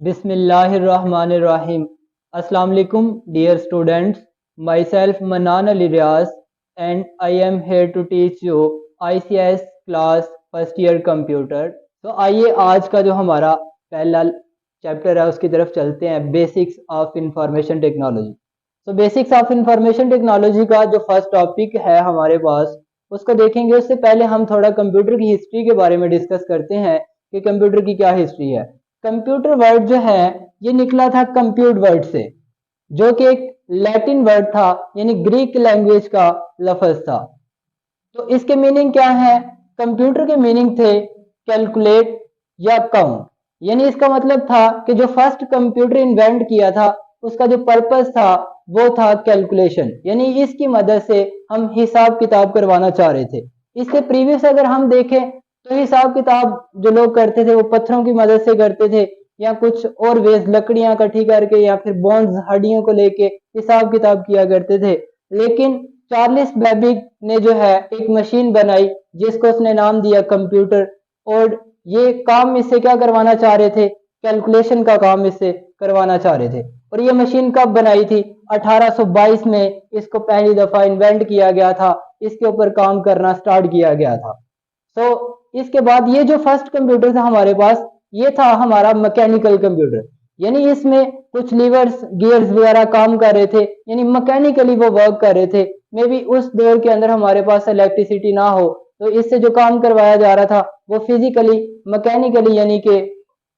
बिस्मिल्लाहिर्रहमानिर्रहीम। अस्सलाम वालेकुम dear students, myself Manan Ali Riaz and I am here to teach you ICS class first year computer. तो आइए आज का जो हमारा पहला चैप्टर है उसकी तरफ चलते हैं, बेसिक्स ऑफ इंफॉर्मेशन टेक्नोलॉजी। तो बेसिक्स ऑफ इंफॉर्मेशन टेक्नोलॉजी का जो फर्स्ट टॉपिक है हमारे पास उसको देखेंगे। उससे पहले हम थोड़ा कंप्यूटर की हिस्ट्री के बारे में डिस्कस करते हैं कि कंप्यूटर की क्या हिस्ट्री है। कंप्यूटर वर्ड जो है ये निकला था कंप्यूट वर्ड से, जो कि एक लैटिन वर्ड था, यानी ग्रीक लैंग्वेज का लफ्ज था। तो इसके मीनिंग क्या है? कंप्यूटर के मीनिंग थे कैलकुलेट या काउंट। यानी इसका मतलब था कि जो फर्स्ट कंप्यूटर इन्वेंट किया था उसका जो पर्पस था वो था कैलकुलेशन, यानी इसकी मदद से हम हिसाब किताब करवाना चाह रहे थे। इसके प्रीवियस अगर हम देखें तो हिसाब किताब जो लोग करते थे वो पत्थरों की मदद से करते थे, या कुछ और वेज लकड़ियां इकट्ठी करके या फिर बोन्स हड्डियों को लेके हिसाब किताब किया करते थे। लेकिन चार्ल्स बेबिज ने जो है एक मशीन बनाई जिसको उसने नाम दिया कंप्यूटर, और ये काम इससे क्या करवाना चाह रहे थे? कैलकुलेशन का काम इससे करवाना चाह रहे थे। और ये मशीन कब बनाई थी? 1822 में इसको पहली दफा इन्वेंट किया गया था, इसके ऊपर काम करना स्टार्ट किया गया था। तो इसके बाद ये जो फर्स्ट कंप्यूटर था हमारे पास ये था हमारा मैकेनिकल कंप्यूटर, यानी इसमें कुछ लीवर्स गियर्स वगैरह काम कर रहे थे, यानी मैकेनिकली वो वर्क कर रहे थे। मे बी उस दौर के अंदर हमारे पास इलेक्ट्रिसिटी ना हो तो इससे जो काम करवाया जा रहा था वो फिजिकली मैकेनिकली, यानी कि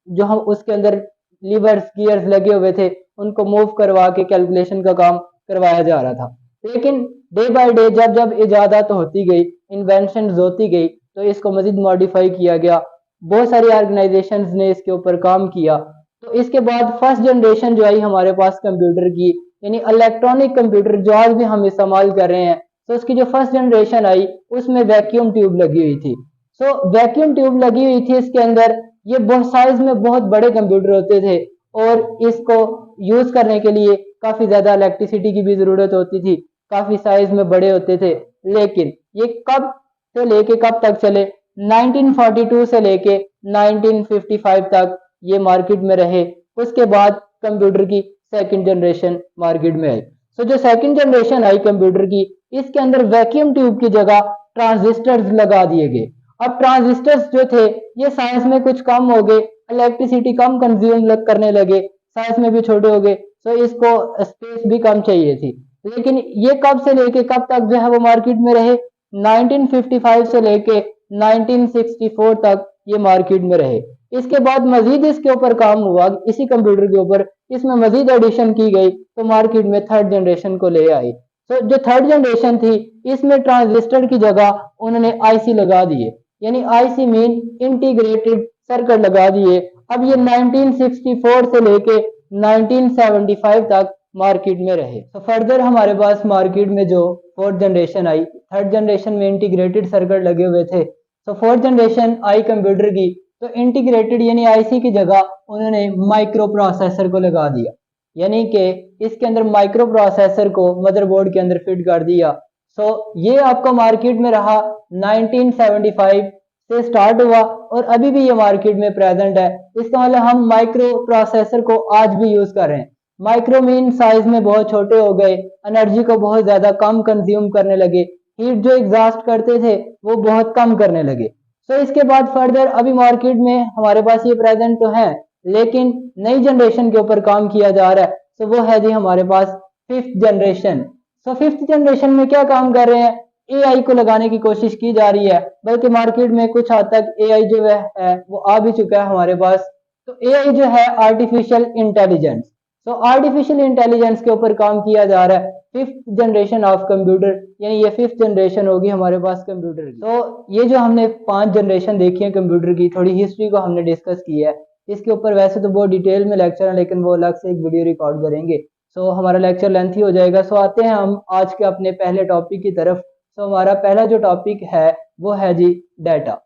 जो हम उसके अंदर लीवर्स गियर्स लगे हुए थे उनको मूव करवा के कैलकुलेशन का काम करवाया जा रहा था। लेकिन डे बाय डे जब जब इजादात होती गई, इन्वेंशन होती गई, तो इसको मजीद मॉडिफाई किया गया। बहुत सारी ऑर्गेनाइजेशंस ने इसके ऊपर काम किया। तो इसके बाद फर्स्ट जनरेशन जो आई हमारे पास कंप्यूटर की, यानी इलेक्ट्रॉनिक कंप्यूटर जो आज भी हम इस्तेमाल कर रहे हैं, तो उसकी जो फर्स्ट जनरेशन आई उसमें वैक्यूम ट्यूब लगी हुई थी। सो वैक्यूम ट्यूब लगी हुई थी इसके अंदर। ये बहुत साइज में बहुत बड़े कंप्यूटर होते थे और इसको यूज करने के लिए काफी ज्यादा इलेक्ट्रिसिटी की भी जरूरत होती थी, काफी साइज में बड़े होते थे। लेकिन ये कब से लेके कब तक चले? 1942 से लेके 1955 तक ये मार्केट में रहे। उसके बाद कंप्यूटर की सेकंड जनरेशन मार्केट में आई। सो जो सेकंड जनरेशन आई कंप्यूटर की, इसके अंदर वैक्यूम ट्यूब की जगह ट्रांजिस्टर्स लगा दिए गए। अब ट्रांजिस्टर्स जो थे ये साइज में कुछ कम हो गए, इलेक्ट्रिसिटी कम कंज्यूम करने लगे, साइज में भी छोटे हो गए, तो इसको स्पेस भी कम चाहिए थी। लेकिन ये कब से लेके कब तक जो है वो मार्केट में रहे? 1955 से लेके 1964 तक ये मार्केट में रहे। इसके बाद मजीद इसके ऊपर काम हुआ, इसी कंप्यूटर के ऊपर इसमें मजीद एडिशन की गई तो मार्केट में थर्ड जनरेशन को ले आई। तो जो थर्ड जनरेशन थी इसमें ट्रांजिस्टर की जगह उन्होंने आईसी लगा दिए, यानी आईसी मीन इंटीग्रेटेड सर्किट लगा दिए। अब ये 1964 से लेके 1975 तक मार्केट में रहे। तो फर्दर हमारे पास मार्केट में जो फोर्थ जनरेशन आई, थर्ड जनरेशन में इंटीग्रेटेड सर्किट लगे हुए थे। तो फोर्थ जनरेशन आई कंप्यूटर की, तो इंटीग्रेटेड यानी आईसी की जगह उन्होंने माइक्रो प्रोसेसर को लगा दिया, यानी कि इसके अंदर माइक्रो प्रोसेसर को मदरबोर्ड के अंदर फिट कर दिया। सो ये आपका मार्केट में रहा 1975 से स्टार्ट हुआ और अभी भी ये मार्केट में प्रेजेंट है। इसका मतलब हम माइक्रो प्रोसेसर को आज भी यूज कर रहे हैं। माइक्रो मीन साइज में बहुत छोटे हो गए, एनर्जी को बहुत ज्यादा कम कंज्यूम करने लगे, हीट जो एग्जॉस्ट करते थे वो बहुत कम करने लगे। सो इसके बाद फर्दर अभी मार्केट में हमारे पास ये प्रेजेंट तो है, लेकिन नई जनरेशन के ऊपर काम किया जा रहा है। तो वो है जी हमारे पास fifth generation. So fifth generation में क्या काम कर रहे हैं? एआई को लगाने की कोशिश की जा रही है, बल्कि मार्केट में कुछ हद तक एआई जो है वो आ भी चुका है हमारे पास। तो एआई जो है आर्टिफिशियल इंटेलिजेंस, तो आर्टिफिशियल इंटेलिजेंस के ऊपर काम किया जा रहा है। फिफ्थ जनरेशन ऑफ कंप्यूटर, यानी ये फिफ्थ जनरेशन होगी हमारे पास कंप्यूटर की। तो ये जो हमने 5 जनरेशन देखी है कंप्यूटर की, थोड़ी हिस्ट्री को हमने डिस्कस की है। इसके ऊपर वैसे तो बहुत डिटेल में लेक्चर है, लेकिन वो अलग से एक वीडियो रिकॉर्ड करेंगे, सो हमारा लेक्चर लेंथी हो जाएगा। सो आते हैं हम आज के अपने पहले टॉपिक की तरफ। सो हमारा पहला जो टॉपिक है वो है जी डाटा।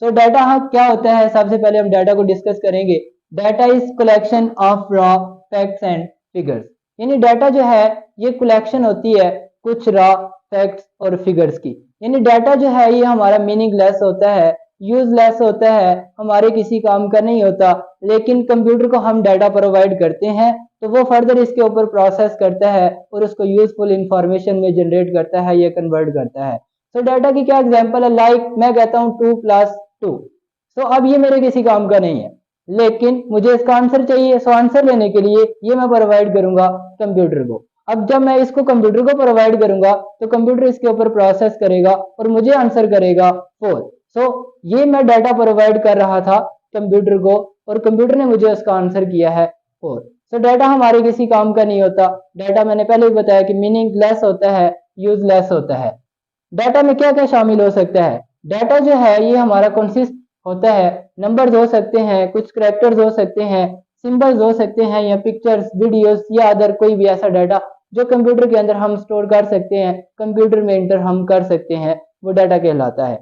सो डाटा क्या होता है? सबसे पहले हम डाटा को डिस्कस करेंगे। Data is collection of raw facts and figures, यानी डाटा जो है ये कलेक्शन होती है कुछ रॉ फैक्ट्स और फिगर्स की। यानी डाटा जो है ये हमारा मीनिंगलेस होता है, यूजलेस होता है, हमारे किसी काम का नहीं होता, लेकिन कंप्यूटर को हम डाटा प्रोवाइड करते हैं तो वो फर्दर इसके ऊपर प्रोसेस करता है और उसको यूजफुल इंफॉर्मेशन में जनरेट करता है या कन्वर्ट करता है। तो डाटा की क्या एग्जांपल है, लाइक मैं कहता हूँ 2+2। सो अब ये मेरे किसी काम का नहीं है, लेकिन मुझे इसका आंसर चाहिए। सो आंसर लेने के लिए ये मैं प्रोवाइड करूंगा कंप्यूटर को। अब जब मैं इसको कंप्यूटर को प्रोवाइड करूंगा तो कंप्यूटर इसके ऊपर प्रोसेस करेगा और मुझे आंसर करेगा 4। सो ये मैं डाटा प्रोवाइड कर रहा था कंप्यूटर को और कंप्यूटर ने मुझे उसका आंसर किया है 4। सो डाटा हमारे किसी काम का नहीं होता। डाटा मैंने पहले ही बताया कि मीनिंगलेस होता है, यूजलेस होता है। डाटा में क्या क्या शामिल हो सकता है, डाटा जो है ये हमारा कंसिस्ट होता है, नंबर्स हो सकते हैं, कुछ करेक्टर्स हो सकते हैं, सिंबल्स हो सकते हैं, या पिक्चर्स, वीडियोस या अदर कोई भी ऐसा डाटा जो कंप्यूटर के अंदर हम स्टोर कर सकते हैं, कंप्यूटर में इंटर हम कर सकते हैं, वो डाटा कहलाता है।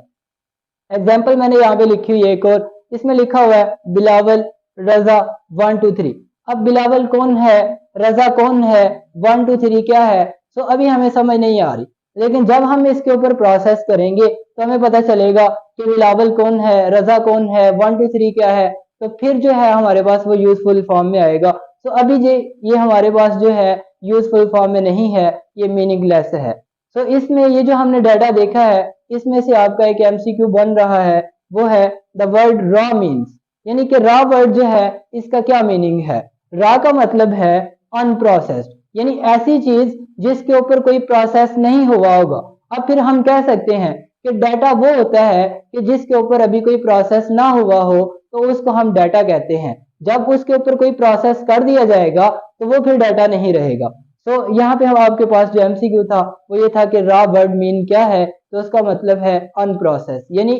एग्जाम्पल मैंने यहाँ पे लिखी हुई है एक और, इसमें लिखा हुआ है बिलावल रजा 1 2 3। अब बिलावल कौन है, रजा कौन है, 1 2 3 क्या है, तो अभी हमें समझ नहीं आ रही, लेकिन जब हम इसके ऊपर प्रोसेस करेंगे तो हमें पता चलेगा कि बिलावल कौन है, रजा कौन है, 1 2 3 क्या है, तो फिर जो है हमारे पास वो यूजफुल फॉर्म में आएगा। तो अभी ये हमारे पास जो है यूजफुल फॉर्म में नहीं है, ये मीनिंगलेस है। तो इसमें ये जो हमने डाटा देखा है, इसमें से आपका एक एमसीक्यू बन रहा है, वो है द वर्ड रॉ मीन्स, यानी कि रॉ वर्ड जो है इसका क्या मीनिंग है। रॉ का मतलब है अनप्रोसेस्ड, यानी ऐसी चीज जिसके ऊपर कोई प्रोसेस नहीं हुआ होगा। अब फिर हम कह सकते हैं कि डाटा वो होता है कि जिसके ऊपर अभी कोई प्रोसेस ना हुआ हो तो उसको हम डाटा कहते हैं। जब उसके ऊपर कोई प्रोसेस कर दिया जाएगा तो वो फिर डाटा नहीं रहेगा। तो यहाँ पे हम आपके पास जो एमसीक्यू था वो ये था कि रॉ वर्ड मीन क्या है, तो उसका मतलब है अनप्रोसेस, यानी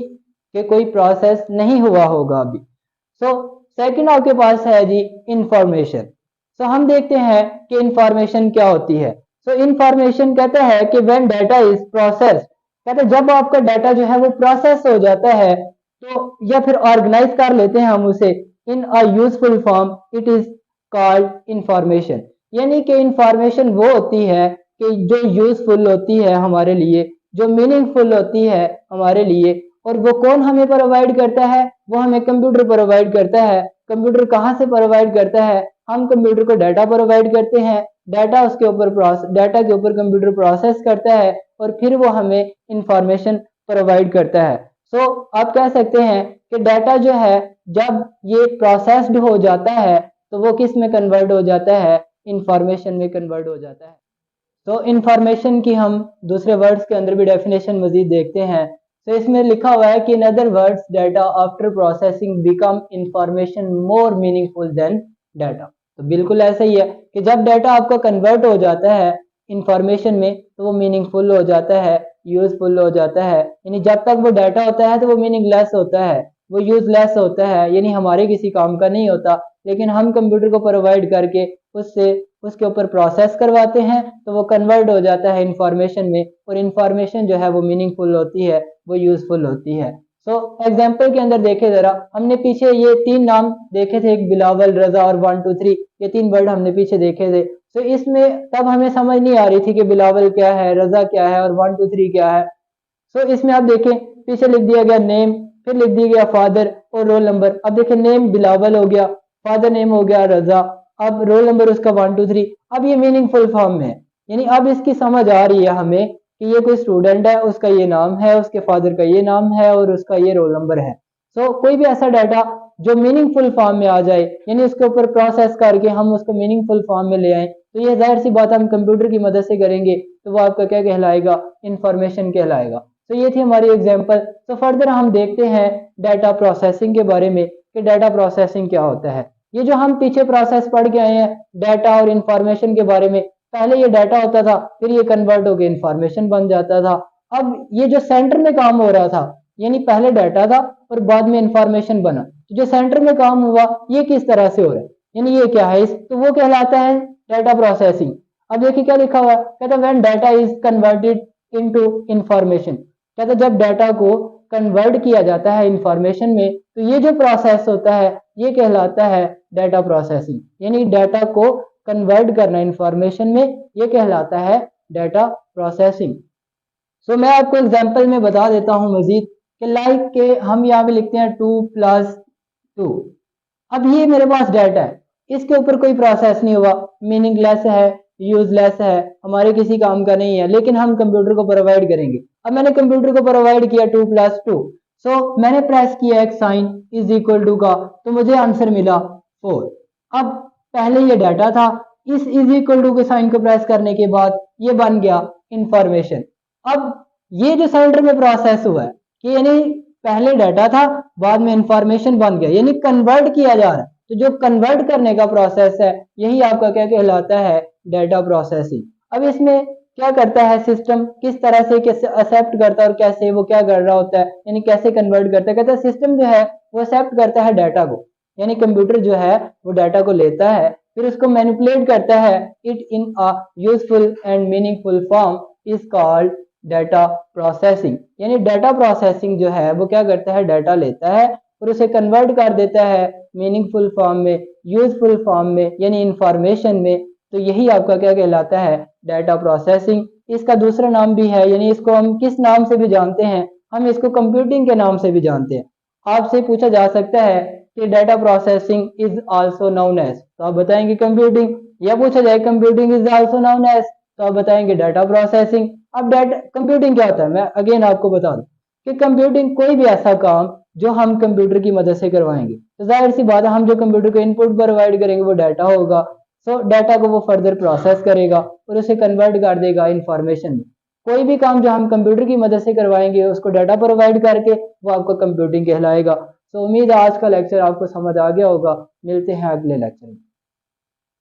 कि कोई प्रोसेस नहीं हुआ होगा अभी। सो सेकंड आपके पास है जी इंफॉर्मेशन। सो हम देखते हैं कि इंफॉर्मेशन क्या होती है। सो इंफॉर्मेशन कहता है कि व्हेन डाटा इज प्रोसेस, कहते हैं जब आपका डाटा जो है वो प्रोसेस हो जाता है तो, या फिर ऑर्गेनाइज कर लेते हैं हम उसे in a useful form, it is called information. यानी कि इंफॉर्मेशन वो होती है कि जो यूजफुल होती है हमारे लिए, जो मीनिंगफुल होती है हमारे लिए, और वो कौन हमें प्रोवाइड करता है, वो हमें कंप्यूटर प्रोवाइड करता है। कंप्यूटर कहाँ से प्रोवाइड करता है, हम कंप्यूटर को डाटा प्रोवाइड करते हैं, डाटा उसके ऊपर डाटा के ऊपर कंप्यूटर प्रोसेस करता है और फिर वो हमें इंफॉर्मेशन प्रोवाइड करता है। सो आप कह सकते हैं कि डाटा जो है जब ये प्रोसेस्ड हो जाता है तो वो किस में कन्वर्ट हो जाता है, इंफॉर्मेशन में कन्वर्ट हो जाता है। तो इंफॉर्मेशन की हम दूसरे वर्ड्स के अंदर भी डेफिनेशन मजीद देखते हैं। तो इसमें लिखा हुआ है कि in other words data after processing become information more meaningful than data. तो बिल्कुल ऐसा ही है कि जब डाटा आपका कन्वर्ट हो जाता है इंफॉर्मेशन में तो वो मीनिंगफुल हो जाता है, यूजफुल हो जाता है। यानी जब तक वो डाटा होता है तो वो मीनिंगलेस होता है, वो यूजलेस होता है, यानी हमारे किसी काम का नहीं होता, लेकिन हम कंप्यूटर को प्रोवाइड करके उससे उसके ऊपर प्रोसेस करवाते हैं तो वो कन्वर्ट हो जाता है इंफॉर्मेशन में, और इंफॉर्मेशन जो है वो मीनिंगफुल होती है, वो यूजफुल होती है। सो एग्जाम्पल के अंदर देखे जरा, हमने पीछे ये 3 नाम देखे थे, एक बिलावल, रजा और 1 2 3, ये 3 वर्ड हमने पीछे देखे थे। तो इसमें तब हमें समझ नहीं आ रही थी कि बिलावल क्या है, रजा क्या है और 1 2 3 क्या है। सो इसमें आप देखें पीछे लिख दिया गया नेम, फिर लिख दिया गया फादर और रोल नंबर। अब देखें नेम बिलावल हो गया, फादर नेम हो गया रजा, अब रोल नंबर उसका 1 2 3। अब ये मीनिंगफुल फॉर्म में है, यानी अब इसकी समझ आ रही है हमें कि ये कोई स्टूडेंट है, उसका ये नाम है, उसके फादर का ये नाम है और उसका ये रोल नंबर है। सो कोई भी ऐसा डाटा जो मीनिंगफुल फॉर्म में आ जाए, यानी उसके ऊपर प्रोसेस करके हम उसको मीनिंगफुल फॉर्म में ले आए, तो ये जाहिर सी बात हम कंप्यूटर की मदद से करेंगे तो वो आपका क्या कहलाएगा, इंफॉर्मेशन कहलाएगा। तो ये थी हमारी एग्जांपल। तो फर्दर हम देखते हैं डाटा प्रोसेसिंग के बारे में कि डाटा प्रोसेसिंग क्या होता है। ये जो हम पीछे प्रोसेस पढ़ के आए हैं डाटा और इंफॉर्मेशन के बारे में, पहले ये डाटा होता था, फिर ये कन्वर्ट होकर इंफॉर्मेशन बन जाता था। अब ये जो सेंटर में काम हो रहा था, यानी पहले डाटा था और बाद में इंफॉर्मेशन बना, तो जो सेंटर में काम हुआ ये किस तरह से हो रहा है, यानी ये क्या है, इस तो वो कहलाता है डाटा प्रोसेसिंग। अब देखिए क्या लिखा हुआ है, कहता है when data is converted into information, कहता है जब डाटा को कन्वर्ट किया जाता है इंफॉर्मेशन में तो ये जो प्रोसेस होता है ये कहलाता है डाटा प्रोसेसिंग, यानी डाटा को कन्वर्ट करना इंफॉर्मेशन में, ये कहलाता है डाटा प्रोसेसिंग। सो मैं आपको एग्जांपल में बता देता हूं मजीद कि लाइक के हम यहाँ पे लिखते हैं 2+2। अब ये मेरे पास डाटा है, इसके ऊपर कोई प्रोसेस नहीं हुआ, मीनिंगलेस है, यूजलेस है, हमारे किसी काम का नहीं है, लेकिन हम कंप्यूटर को प्रोवाइड करेंगे। अब मैंने कंप्यूटर को प्रोवाइड किया 2+2, सो मैंने प्रेस किया एक साइन इज इक्वल टू का, तो मुझे आंसर मिला 4। अब पहले ये डाटा था, इस इज इक्वल टू के साइन को प्रेस करने के बाद ये बन गया इंफॉर्मेशन। अब ये जो सेंटर में प्रोसेस हुआ है कि यानी पहले डाटा था, बाद में इंफॉर्मेशन बन गया, यानी कन्वर्ट किया जा रहा है। तो जो कन्वर्ट करने का प्रोसेस है यही आपका क्या कहलाता है, डाटा प्रोसेसिंग। अब इसमें क्या करता है सिस्टम, किस तरह से कैसे एक्सेप्ट करता है और कैसे वो क्या कर रहा होता है, यानी कैसे कन्वर्ट करता है। कहता है सिस्टम जो है वो एक्सेप्ट करता है डाटा को, यानी कंप्यूटर जो है वो डाटा को लेता है, फिर उसको मैनिपुलेट करता है, it in a useful and meaningful form is called data processing. यानी डाटा प्रोसेसिंग जो है वो क्या करता है, डाटा लेता है और उसे कन्वर्ट कर देता है मीनिंगफुल फॉर्म में, यूजफुल फॉर्म में, यानी इंफॉर्मेशन में। तो यही आपका क्या कहलाता है, डाटा प्रोसेसिंग। इसका दूसरा नाम भी है, यानी इसको हम किस नाम से भी जानते हैं, हम इसको कंप्यूटिंग के नाम से भी जानते हैं। आपसे पूछा जा सकता है कि data processing is also known as, तो आप बताएंगे कंप्यूटिंग, या पूछा जाए computing is also known as, तो आप बताएंगे डाटा प्रोसेसिंग। अब डाटा कंप्यूटिंग क्या होता है, मैं अगेन आपको बता दूं कि कंप्यूटिंग कोई भी ऐसा काम जो हम कंप्यूटर की मदद से करवाएंगे, तो जाहिर सी बात है हम जो कंप्यूटर को इनपुट प्रोवाइड करेंगे वो डाटा होगा। सो डाटा को वो फर्दर प्रोसेस करेगा और उसे कन्वर्ट कर देगा इंफॉर्मेशन में। कोई भी काम जो हम कंप्यूटर की मदद से करवाएंगे उसको डाटा प्रोवाइड करके वो आपको कंप्यूटिंग कहलाएगा। सो उम्मीद है आज का लेक्चर आपको समझ आ गया होगा। मिलते हैं अगले लेक्चर में।